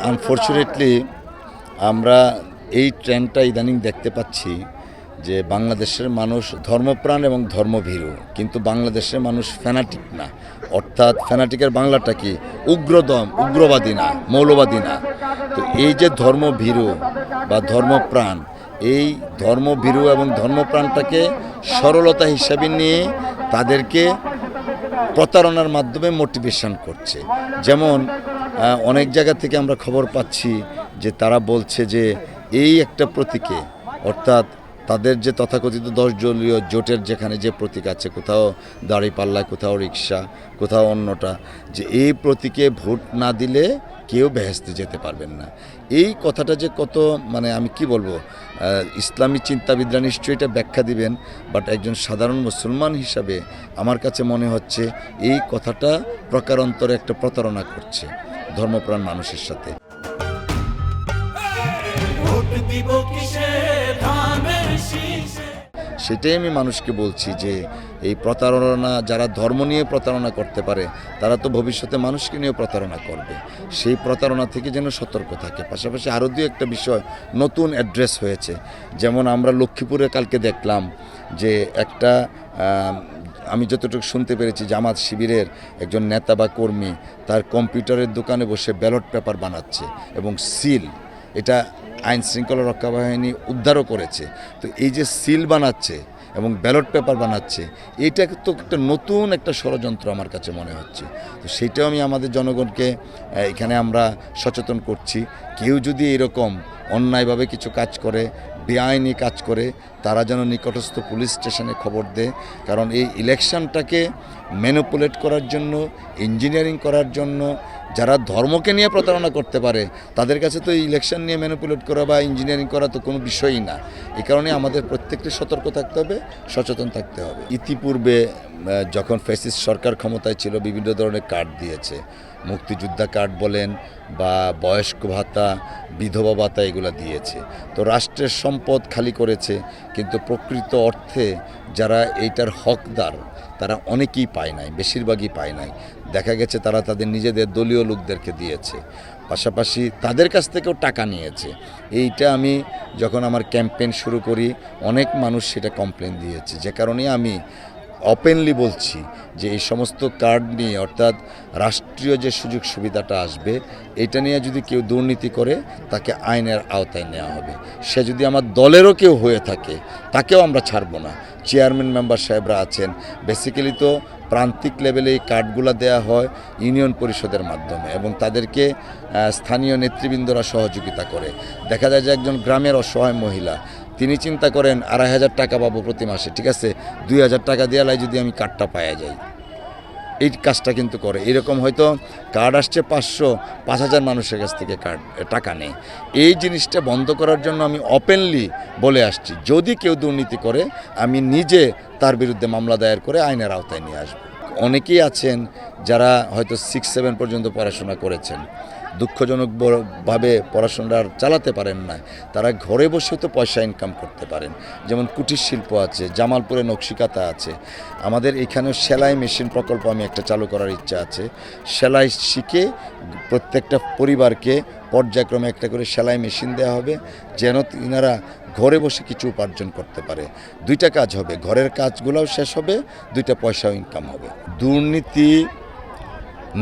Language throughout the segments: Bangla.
আনফর্চুনেটলি আমরা এই ট্রেন্ডটা ইদানিং দেখতে পাচ্ছি যে বাংলাদেশের মানুষ ধর্মপ্রাণ এবং ধর্মভীরু, কিন্তু বাংলাদেশের মানুষ ফ্যানাটিক না। অর্থাৎ ফ্যানাটিকের বাংলাটা কি? উগ্রবাদী না, মৌলবাদী না। তো এই যে ধর্মভীরু বা ধর্মপ্রাণ, এই ধর্মভীরু এবং ধর্মপ্রাণটাকে সরলতা হিসাবে নিয়ে তাদেরকে প্রতারণার মাধ্যমে মোটিভেশন করছে। যেমন অনেক জায়গা থেকে আমরা খবর পাচ্ছি যে তারা বলছে যে এই একটা প্রতীকে, অর্থাৎ তাদের যে তথাকথিত 10 দলীয় জোটের যেখানে যে প্রতীক আছে, কোথাও দাঁড়িপাল্লা, কোথাও রিক্সা, কোথাও অন্যটা, যে এই প্রতীকে ভোট না দিলে কেউ বেহেশতে যেতে পারবেন না। এই কথাটা যে কত, মানে আমি কি বলবো, ইসলামী চিন্তাবিদরা নিশ্চয়ই এটা ব্যাখ্যা দিবেন, বাট একজন সাধারণ মুসলমান হিসাবে আমার কাছে মনে হচ্ছে এই কথাটা প্রকারান্তরে একটা প্রতারণা করছে ধর্মপ্রাণ মানুষের সাথে। সেটাই আমি মানুষকে বলছি যে এই প্রতারণা, যারা ধর্ম নিয়ে প্রতারণা করতে পারে তারা তো ভবিষ্যতে মানুষকে নিয়েও প্রতারণা করবে। সেই প্রতারণা থেকে যেন সতর্ক থাকে। পাশাপাশি আরও দু একটা বিষয় নতুন অ্যাড্রেস হয়েছে। যেমন আমরা লক্ষ্মীপুরে কালকে দেখলাম যে একটা, আমি যতটুকু শুনতে পেরেছি, জামাত শিবিরের একজন নেতা বা কর্মী তার কম্পিউটারের দোকানে বসে ব্যালট পেপার বানাচ্ছে এবং সিল, এটা আইন শৃঙ্খলা রক্ষা বাহিনী উদ্ধারও করেছে। তো এই যে সিল বানাচ্ছে এবং ব্যালট পেপার বানাচ্ছে, এইটা তো একটা নতুন একটা ষড়যন্ত্র আমার কাছে মনে হচ্ছে। তো সেইটাও আমি আমাদের জনগণকে এখানে আমরা সচেতন করছি, কেউ যদি এরকম অন্যায়ভাবে কিছু কাজ করে, বেআইনি কাজ করে, তারা যেন নিকটস্থ পুলিশ স্টেশনে খবর দেয়। কারণ এই ইলেকশনটাকে ম্যানিপুলেট করার জন্য, ইঞ্জিনিয়ারিং করার জন্য যারা ধর্মকে নিয়ে প্রতারণা করতে পারে, তাদের কাছে তো ইলেকশন নিয়ে ম্যানিপুলেট করা বা ইঞ্জিনিয়ারিং করা তো কোনো বিষয়ই না। এই কারণে আমাদের প্রত্যেককে সতর্ক থাকতে হবে, সচেতন থাকতে হবে। ইতিপূর্বে যখন ফ্যাসিস্ট সরকার ক্ষমতায় ছিল, বিভিন্ন ধরনের কার্ড দিয়েছে, মুক্তিযোদ্ধা কার্ড বলেন বা বয়স্ক ভাতা, বিধবা ভাতা, এগুলো দিয়েছে। তো রাষ্ট্রের সম্পদ খালি করেছে, কিন্তু প্রকৃত অর্থে যারা এইটার হকদার তারা অনেকেই পায় নাই, বেশিরভাগই পায় নাই। দেখা গেছে তারা তাদের নিজেদের দলীয় লোকদেরকে দিয়েছে, পাশাপাশি তাদের কাছ থেকেও টাকা নিয়েছে। এইটা আমি যখন আমার ক্যাম্পেইন শুরু করি, অনেক মানুষ সেটা কমপ্লেন দিয়েছে, যে কারণে আমি ওপেনলি বলছি যে এই সমস্ত কার্ড নিয়ে, অর্থাৎ রাষ্ট্রীয় যে সুযোগ সুবিধাটা আসবে, এটা নিয়ে যদি কেউ দুর্নীতি করে তাকে আইনের আওতায় নেওয়া হবে। সে যদি আমার দলেরও কেউ হয়ে থাকে তাকেও আমরা ছাড়বো না। চেয়ারম্যান মেম্বার সাহেবরা আছেন, বেসিক্যালি তো প্রান্তিক লেভেলে এই কার্ডগুলো দেওয়া হয় ইউনিয়ন পরিষদের মাধ্যমে, এবং তাদেরকে স্থানীয় নেতৃবৃন্দরা সহযোগিতা করে। দেখা যায় যে একজন গ্রামের অসহায় মহিলা, তিনি চিন্তা করেন 2,500 টাকা পাবো প্রতি মাসে, ঠিক আছে, 2,000 টাকা দেওয়ালাই যদি আমি কার্ডটা পাওয়া যাই, এই কাজটা কিন্তু করে। এরকম হয়তো কার্ড আসছে 5,000 মানুষের কাছ থেকে টাকা নেই। এই জিনিসটা বন্ধ করার জন্য আমি ওপেনলি বলে আসছি, যদি কেউ দুর্নীতি করে আমি নিজে তার বিরুদ্ধে মামলা দায়ের করে আইনের আওতায় নিয়ে আসব। অনেকেই আছেন যারা হয়তো 6-7 পর্যন্ত পড়াশোনা করেছেন, দুঃখজনকভাবে পড়াশোনা চালাতে পারেন না, তারা ঘরে বসে তো পয়সা ইনকাম করতে পারেন। যেমন কুটির শিল্প আছে, জামালপুরে নকশিকাতা আছে, আমাদের এখানেও সেলাই মেশিন প্রকল্প আমি একটা চালু করার ইচ্ছা আছে। সেলাই শিখে প্রত্যেকটা পরিবারকে পর্যায়ক্রমে একটা করে সেলাই মেশিন দেওয়া হবে, যেন তিনারা ঘরে বসে কিছু উপার্জন করতে পারে। দুইটা কাজ হবে, ঘরের কাজগুলোও শেষ হবে, দুইটা পয়সাও ইনকাম হবে। দুর্নীতি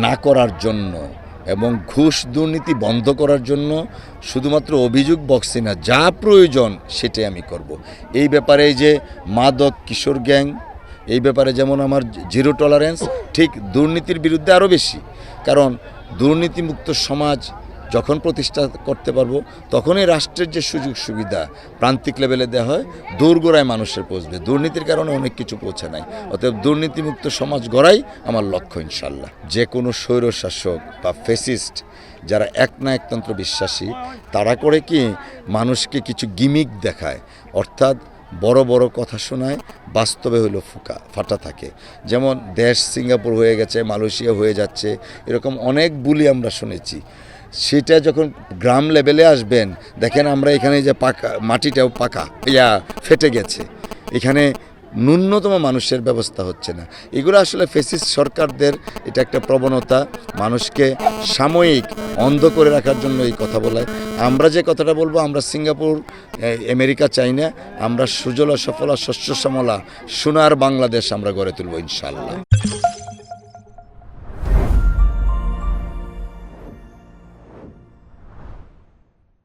না করার জন্য এবং ঘুষ দুর্নীতি বন্ধ করার জন্য শুধুমাত্র অভিযোগ বক্সে না, যা প্রয়োজন সেটাই আমি করব। এই ব্যাপারে যে মাদক কিশোর গ্যাং, এই ব্যাপারে যেমন আমার জিরো টলারেন্স, ঠিক দুর্নীতির বিরুদ্ধে আরও বেশি। কারণ দুর্নীতিমুক্ত সমাজ যখন প্রতিষ্ঠা করতে পারবো, তখনই রাষ্ট্রের যে সুযোগ সুবিধা প্রান্তিক লেভেলে দেওয়া হয় দোরগোড়ায় মানুষের পৌঁছবে। দুর্নীতির কারণে অনেক কিছু পৌঁছে নাই। অতএব দুর্নীতিমুক্ত সমাজ গড়াই আমার লক্ষ্য ইনশাল্লাহ। যে কোনো স্বৈরশাসক বা ফ্যাসিস্ট যারা একনায়কতন্ত্র বিশ্বাসী, তারা করে কি মানুষকে কিছু গিমিক দেখায়, অর্থাৎ বড় বড় কথা শোনায়, বাস্তবে হলো ফাটা থাকে। যেমন দেশ সিঙ্গাপুর হয়ে গেছে, মালয়েশিয়া হয়ে যাচ্ছে, এরকম অনেক বুলি আমরা শুনেছি। সেটা যখন গ্রাম লেভেলে আসবেন, দেখেন আমরা এখানে যে পাকা মাটিটাও পাকা ফেটে গেছে, এখানে ন্যূনতম মানুষের ব্যবস্থা হচ্ছে না। এগুলো আসলে ফ্যাসিস্ট সরকারদের এটা একটা প্রবণতা, মানুষকে সাময়িক অন্ধ করে রাখার জন্য এই কথা বলে। আমরা যে কথাটা বলবো, আমরা সিঙ্গাপুর আমেরিকা চাই না, আমরা সুজলা সফলা শস্য শ্যামলা সোনার বাংলাদেশ আমরা গড়ে তুলব ইনশাআল্লাহ।